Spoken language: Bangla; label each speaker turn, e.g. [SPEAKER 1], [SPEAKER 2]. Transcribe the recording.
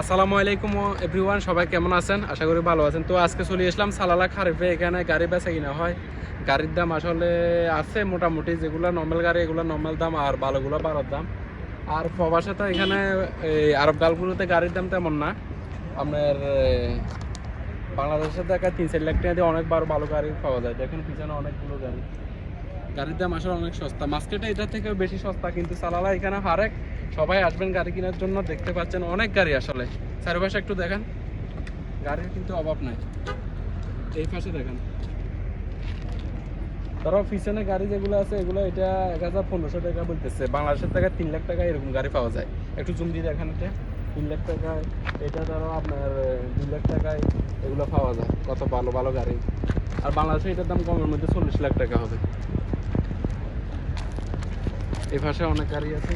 [SPEAKER 1] আসসালামু আলাইকুম এভরিওয়ান, সবাই কেমন আছেন? আশা করি ভালো আছেন। তো আজকে চলে আসলাম সালালা খারিফে। এখানে গাড়ি বেচা কিনা হয়। গাড়ির দাম আসলে আছে মোটামুটি, যেগুলো নর্মাল গাড়ি এগুলো নর্মাল দাম, আর ভালোগুলো ভালোর দাম। আর প্রবাসে তো এখানে এই আরব গালগুলোতে গাড়ির দাম তেমন না। আপনার বাংলাদেশের টাকা 3-4 লাখ টাকা দিয়ে অনেক ভালো গাড়ি পাওয়া যায়। দেখুন পিছনে অনেকগুলো গাড়ি, গাড়ির দাম আসলে অনেক সস্তা। মার্কেটে এটার থেকে বেশি সস্তা, কিন্তু সালালা এখানে হারেক সবাই আসবেন গাড়ি কেনার জন্য। দেখতে পাচ্ছেন অনেক গাড়ি, আসলে চারপাশে একটু দেখেন, গাড়ির কিন্তু অভাব নাই। এই পাশে দেখেন, তারাও পিছনে গাড়ি যেগুলো আছে এগুলো এটা 1500 টাকা বলতেছে। বাংলাদেশের টাকা 3 লাখ টাকা এরকম গাড়ি পাওয়া যায়। একটু জুম দিয়ে দেখেন, এটা 3 লাখ টাকায়, এটা ধরো আপনার 2 লাখ টাকায় এগুলো পাওয়া যায়। কত ভালো ভালো গাড়ি। আর বাংলাদেশে এটার দাম কমের মধ্যে 40 লাখ টাকা হবে। এই পাশে অনেক গাড়ি আছে।